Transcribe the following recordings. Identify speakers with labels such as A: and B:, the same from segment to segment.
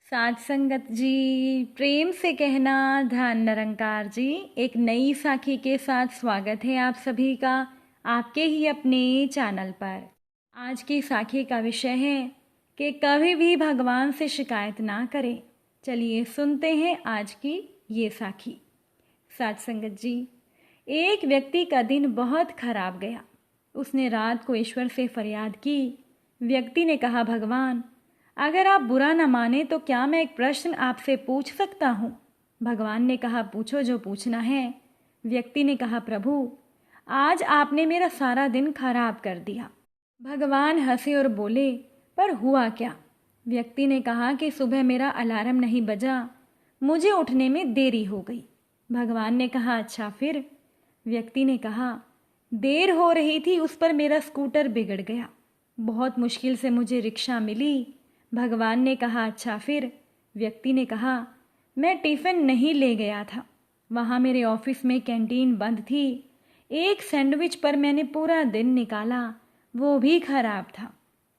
A: साध संगत जी, प्रेम से कहना ध्यान निरंकार जी। एक नई साखी के साथ स्वागत है आप सभी का आपके ही अपने चैनल पर। आज की साखी का विषय है कि कभी भी भगवान से शिकायत ना करें। चलिए सुनते हैं आज की ये साखी। साध संगत जी, एक व्यक्ति का दिन बहुत खराब गया। उसने रात को ईश्वर से फरियाद की। व्यक्ति ने कहा, भगवान अगर आप बुरा न माने तो क्या मैं एक प्रश्न आपसे पूछ सकता हूँ? भगवान ने कहा, पूछो जो पूछना है। व्यक्ति ने कहा, प्रभु आज आपने मेरा सारा दिन खराब कर दिया। भगवान हंसे और बोले, पर हुआ क्या? व्यक्ति ने कहा कि सुबह मेरा अलार्म नहीं बजा, मुझे उठने में देरी हो गई। भगवान ने कहा, अच्छा फिर? व्यक्ति ने कहा, देर हो रही थी, उस पर मेरा स्कूटर बिगड़ गया। बहुत मुश्किल से मुझे रिक्शा मिली। भगवान ने कहा, अच्छा फिर? व्यक्ति ने कहा, मैं टिफ़िन नहीं ले गया था, वहाँ मेरे ऑफिस में कैंटीन बंद थी। एक सैंडविच पर मैंने पूरा दिन निकाला, वो भी खराब था।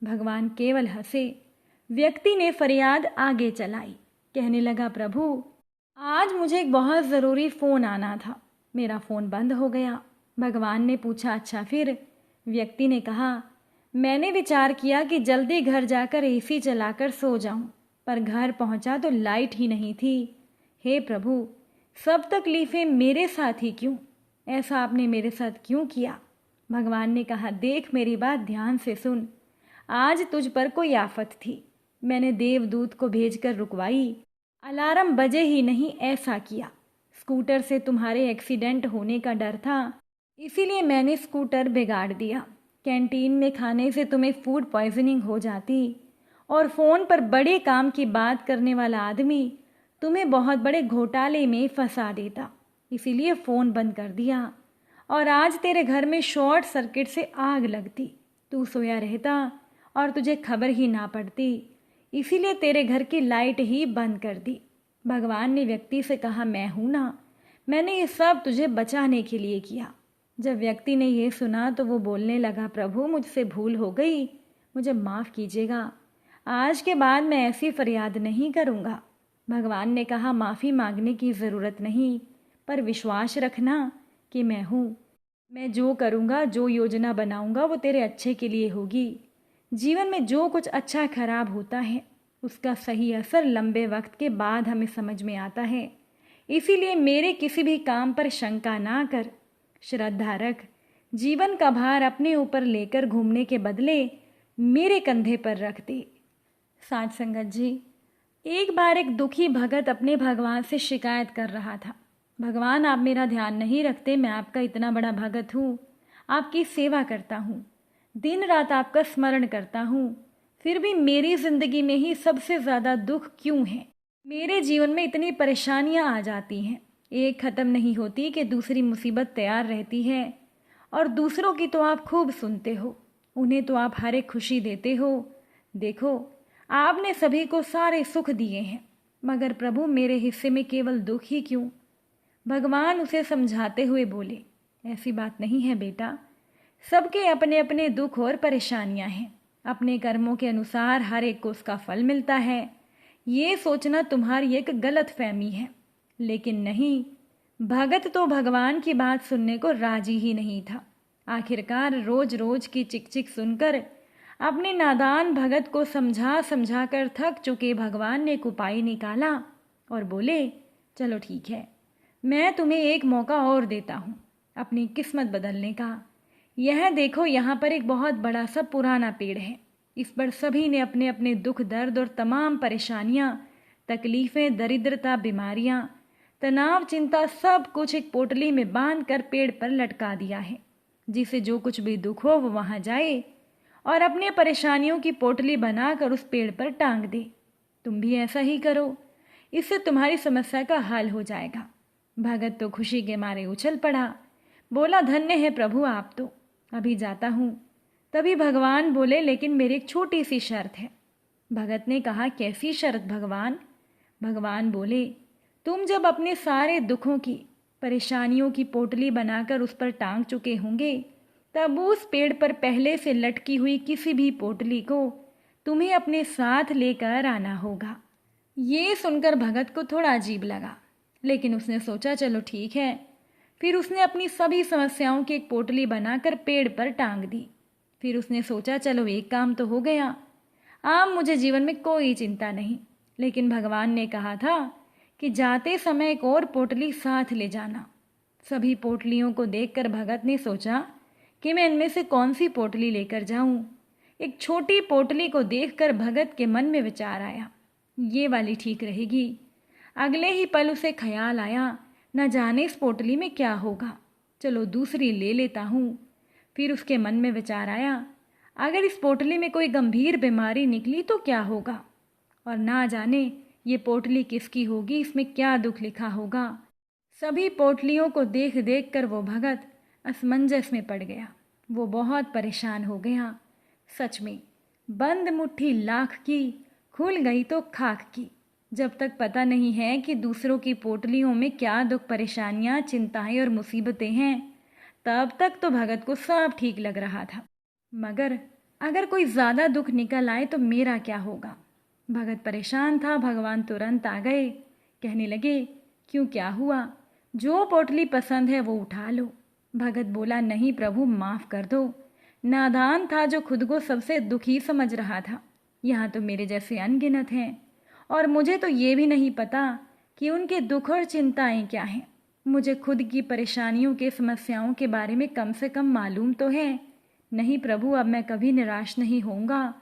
A: भगवान केवल हंसे। व्यक्ति ने फरियाद आगे चलाई, कहने लगा, प्रभु आज मुझे एक बहुत ज़रूरी फ़ोन आना था, मेरा फ़ोन बंद हो गया। भगवान ने पूछा, अच्छा फिर? व्यक्ति ने कहा, मैंने विचार किया कि जल्दी घर जाकर एसी चलाकर सो जाऊं, पर घर पहुंचा तो लाइट ही नहीं थी। हे प्रभु, सब तकलीफ़ें मेरे साथ ही क्यों? ऐसा आपने मेरे साथ क्यों किया? भगवान ने कहा, देख मेरी बात ध्यान से सुन। आज तुझ पर कोई आफत थी, मैंने देवदूत को भेजकर रुकवाई। अलार्म बजे ही नहीं, ऐसा किया। स्कूटर से तुम्हारे एक्सीडेंट होने का डर था, इसीलिए मैंने स्कूटर बिगाड़ दिया। कैंटीन में खाने से तुम्हें फूड पॉइजनिंग हो जाती, और फ़ोन पर बड़े काम की बात करने वाला आदमी तुम्हें बहुत बड़े घोटाले में फंसा देता, इसीलिए फ़ोन बंद कर दिया। और आज तेरे घर में शॉर्ट सर्किट से आग लगती, तू सोया रहता और तुझे खबर ही ना पड़ती, इसीलिए तेरे घर की लाइट ही बंद कर दी। भगवान ने व्यक्ति से कहा, मैं हूँ ना, मैंने ये सब तुझे बचाने के लिए किया। जब व्यक्ति ने यह सुना तो वो बोलने लगा, प्रभु मुझसे भूल हो गई, मुझे माफ़ कीजिएगा, आज के बाद मैं ऐसी फरियाद नहीं करूँगा। भगवान ने कहा, माफ़ी मांगने की ज़रूरत नहीं, पर विश्वास रखना कि मैं हूँ। मैं जो करूँगा, जो योजना बनाऊँगा वो तेरे अच्छे के लिए होगी। जीवन में जो कुछ अच्छा खराब होता है उसका सही असर लंबे वक्त के बाद हमें समझ में आता है, इसीलिए मेरे किसी भी काम पर शंका ना कर, श्रद्धा रख। जीवन का भार अपने ऊपर लेकर घूमने के बदले मेरे कंधे पर रख दे। साध संगत जी, एक बार एक दुखी भगत अपने भगवान से शिकायत कर रहा था, भगवान आप मेरा ध्यान नहीं रखते, मैं आपका इतना बड़ा भगत हूँ, आपकी सेवा करता हूँ, दिन रात आपका स्मरण करता हूँ, फिर भी मेरी ज़िंदगी में ही सबसे ज़्यादा दुख क्यों है? मेरे जीवन में इतनी परेशानियाँ आ जाती हैं, एक ख़त्म नहीं होती कि दूसरी मुसीबत तैयार रहती है। और दूसरों की तो आप खूब सुनते हो, उन्हें तो आप हर एक खुशी देते हो। देखो आपने सभी को सारे सुख दिए हैं, मगर प्रभु मेरे हिस्से में केवल दुख ही क्यों? भगवान उसे समझाते हुए बोले, ऐसी बात नहीं है बेटा, सबके अपने अपने दुख और परेशानियां हैं, अपने कर्मों के अनुसार हर एक को उसका फल मिलता है। ये सोचना तुम्हारी एक गलत फहमी है। लेकिन नहीं, भगत तो भगवान की बात सुनने को राजी ही नहीं था। आखिरकार रोज रोज की चिक चिक सुनकर अपने नादान भगत को समझा समझा कर थक चुके भगवान ने एक उपाय निकाला और बोले, चलो ठीक है, मैं तुम्हें एक मौका और देता हूँ अपनी किस्मत बदलने का। यह देखो, यहाँ पर एक बहुत बड़ा सा पुराना पेड़ है, इस पर सभी ने अपने अपने दुख दर्द और तमाम परेशानियाँ, तकलीफ़ें, दरिद्रता, बीमारियाँ, तनाव, चिंता, सब कुछ एक पोटली में बांध कर पेड़ पर लटका दिया है। जिसे जो कुछ भी दुख हो वो वहाँ जाए और अपने परेशानियों की पोटली बनाकर उस पेड़ पर टांग दे। तुम भी ऐसा ही करो, इससे तुम्हारी समस्या का हल हो जाएगा। भगत तो खुशी के मारे उछल पड़ा, बोला, धन्य है प्रभु आप तो, अभी जाता हूँ। तभी भगवान बोले, लेकिन मेरी एक छोटी सी शर्त है। भगत ने कहा, कैसी शर्त भगवान? भगवान बोले, तुम जब अपने सारे दुखों की, परेशानियों की पोटली बनाकर उस पर टांग चुके होंगे, तब उस पेड़ पर पहले से लटकी हुई किसी भी पोटली को तुम्हें अपने साथ लेकर आना होगा। ये सुनकर भगत को थोड़ा अजीब लगा, लेकिन उसने सोचा चलो ठीक है। फिर उसने अपनी सभी समस्याओं की एक पोटली बनाकर पेड़ पर टांग दी। फिर उसने सोचा चलो एक काम तो हो गया, अब मुझे जीवन में कोई चिंता नहीं। लेकिन भगवान ने कहा था कि जाते समय एक और पोटली साथ ले जाना। सभी पोटलियों को देखकर भगत ने सोचा कि मैं इनमें से कौन सी पोटली लेकर जाऊं। एक छोटी पोटली को देखकर भगत के मन में विचार आया, ये वाली ठीक रहेगी। अगले ही पल उसे ख्याल आया, न जाने इस पोटली में क्या होगा, चलो दूसरी ले लेता हूँ। फिर उसके मन में विचार आया, अगर इस पोटली में कोई गंभीर बीमारी निकली तो क्या होगा, और ना जाने ये पोटली किसकी होगी, इसमें क्या दुख लिखा होगा। सभी पोटलियों को देख देख कर वो भगत असमंजस में पड़ गया। वो बहुत परेशान हो गया। सच में बंद मुट्ठी लाख की, खुल गई तो खाक की। जब तक पता नहीं है कि दूसरों की पोटलियों में क्या दुख, परेशानियां, चिंताएं और मुसीबतें हैं, तब तक तो भगत को सब ठीक लग रहा था। मगर अगर कोई ज़्यादा दुख निकल आए तो मेरा क्या होगा। भगत परेशान था। भगवान तुरंत आ गए, कहने लगे क्यों, क्या हुआ, जो पोटली पसंद है वो उठा लो। भगत बोला नहीं प्रभु, माफ़ कर दो, नादान था जो खुद को सबसे दुखी समझ रहा था। यहाँ तो मेरे जैसे अनगिनत हैं, और मुझे तो ये भी नहीं पता कि उनके दुख और चिंताएं क्या हैं। मुझे खुद की परेशानियों के, समस्याओं के बारे में कम से कम मालूम तो है। नहीं प्रभु, अब मैं कभी निराश नहीं होऊंगा।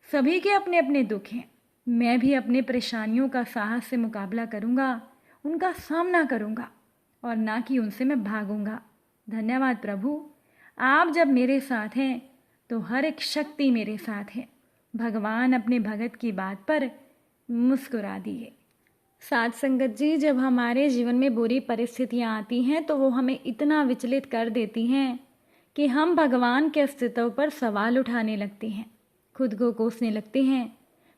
A: सभी के अपने अपने दुख हैं। मैं भी अपने परेशानियों का साहस से मुकाबला करूंगा, उनका सामना करूंगा, और ना कि उनसे मैं भागूंगा। धन्यवाद प्रभु, आप जब मेरे साथ हैं तो हर एक शक्ति मेरे साथ है। भगवान अपने भगत की बात पर मुस्कुरा दिए। साथ संगत जी, जब हमारे जीवन में बुरी परिस्थितियां आती हैं तो वो हमें इतना विचलित कर देती हैं कि हम भगवान के अस्तित्व पर सवाल उठाने लगते हैं, खुद को कोसने लगते हैं,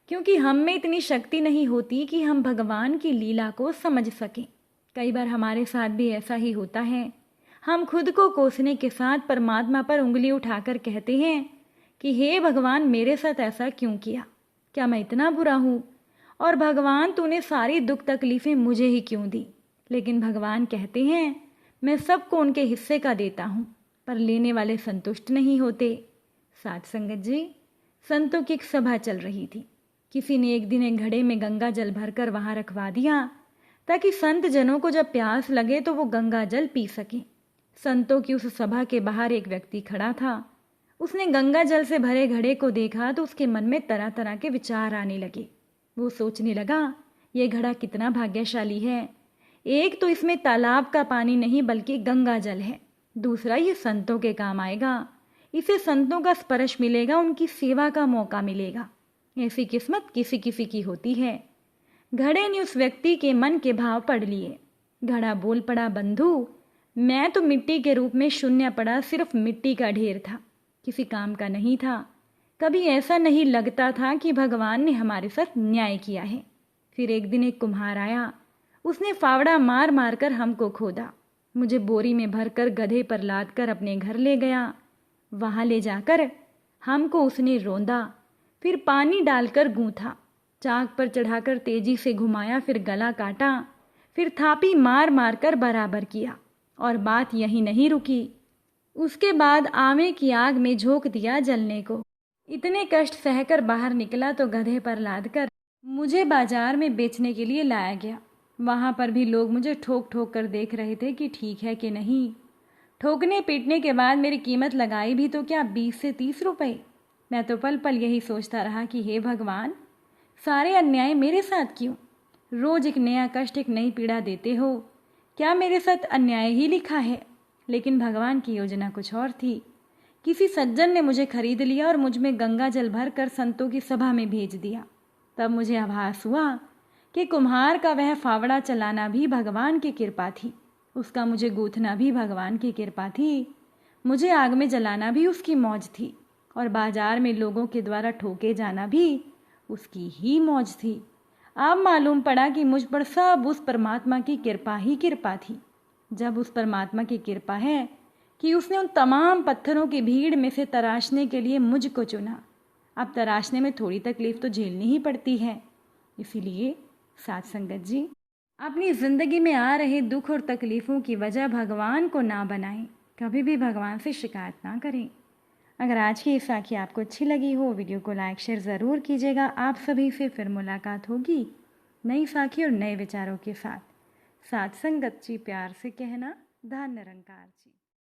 A: क्योंकि हम में इतनी शक्ति नहीं होती कि हम भगवान की लीला को समझ सकें। कई बार हमारे साथ भी ऐसा ही होता है। हम खुद को कोसने के साथ परमात्मा पर उंगली उठाकर कहते हैं कि हे भगवान, मेरे साथ ऐसा क्यों किया, क्या मैं इतना बुरा हूँ, और भगवान तूने सारी दुख तकलीफ़ें मुझे ही क्यों दी। लेकिन भगवान कहते हैं मैं सबको उनके हिस्से का देता हूँ, पर लेने वाले संतुष्ट नहीं होते। साथ संगत जी, संतों की एक सभा चल रही थी। किसी ने एक दिन एक घड़े में गंगा जल भरकर वहाँ रखवा दिया ताकि संत जनों को जब प्यास लगे तो वो गंगा जल पी सकें। संतों की उस सभा के बाहर एक व्यक्ति खड़ा था। उसने गंगा जल से भरे घड़े को देखा तो उसके मन में तरह तरह के विचार आने लगे। वो सोचने लगा, ये घड़ा कितना भाग्यशाली है। एक तो इसमें तालाब का पानी नहीं बल्कि गंगा जल है। दूसरा, ये संतों के काम आएगा, इसे संतों का स्पर्श मिलेगा, उनकी सेवा का मौका मिलेगा। ऐसी किस्मत किसी किसी की होती है। घड़े ने उस व्यक्ति के मन के भाव पढ़ लिए। घड़ा बोल पड़ा, बंधु, मैं तो मिट्टी के रूप में शून्य पड़ा, सिर्फ मिट्टी का ढेर था, किसी काम का नहीं था। कभी ऐसा नहीं लगता था कि भगवान ने हमारे साथ न्याय किया है। फिर एक दिन एक कुम्हार आया, उसने फावड़ा मार मार कर हमको खोदा। मुझे बोरी में भरकर गधे पर लाद कर अपने घर ले गया। वहाँ ले जाकर हमको उसने रौंदा, फिर पानी डालकर गूंथा, चाक पर चढ़ाकर तेजी से घुमाया, फिर गला काटा, फिर थापी मार मार कर बराबर किया। और बात यही नहीं रुकी, उसके बाद आमे की आग में झोंक दिया जलने को। इतने कष्ट सहकर बाहर निकला तो गधे पर लादकर मुझे बाजार में बेचने के लिए लाया गया। वहाँ पर भी लोग मुझे ठोक ठोक कर देख रहे थे कि ठीक है कि नहीं। ठोकने पीटने के बाद मेरी कीमत लगाई भी तो क्या 20 से 30 रुपए। मैं तो पल पल यही सोचता रहा कि हे भगवान, सारे अन्याय मेरे साथ क्यों? रोज एक नया कष्ट, एक नई पीड़ा देते हो। क्या मेरे साथ अन्याय ही लिखा है? लेकिन भगवान की योजना कुछ और थी। किसी सज्जन ने मुझे खरीद लिया और मुझ में गंगा जल भर कर संतों की सभा में भेज दिया। तब मुझे आभास हुआ कि कुम्हार का वह फावड़ा चलाना भी भगवान की कृपा थी, उसका मुझे गूंथना भी भगवान की कृपा थी, मुझे आग में जलाना भी उसकी मौज थी, और बाजार में लोगों के द्वारा ठोके जाना भी उसकी ही मौज थी। अब मालूम पड़ा कि मुझ पर सब उस परमात्मा की कृपा ही कृपा थी। जब उस परमात्मा की कृपा है कि उसने उन तमाम पत्थरों की भीड़ में से तराशने के लिए मुझको चुना। अब तराशने में थोड़ी तकलीफ तो झेलनी ही पड़ती है, इसीलिए साथ संगत जी, अपनी ज़िंदगी में आ रहे दुख और तकलीफ़ों की वजह भगवान को ना बनाएं। कभी भी भगवान से शिकायत ना करें। अगर आज की ये साखी आपको अच्छी लगी हो, वीडियो को लाइक शेयर ज़रूर कीजिएगा। आप सभी से फिर मुलाकात होगी नई साखी और नए विचारों के साथ। साथ संगत जी, प्यार से कहना, धन निरंकार जी।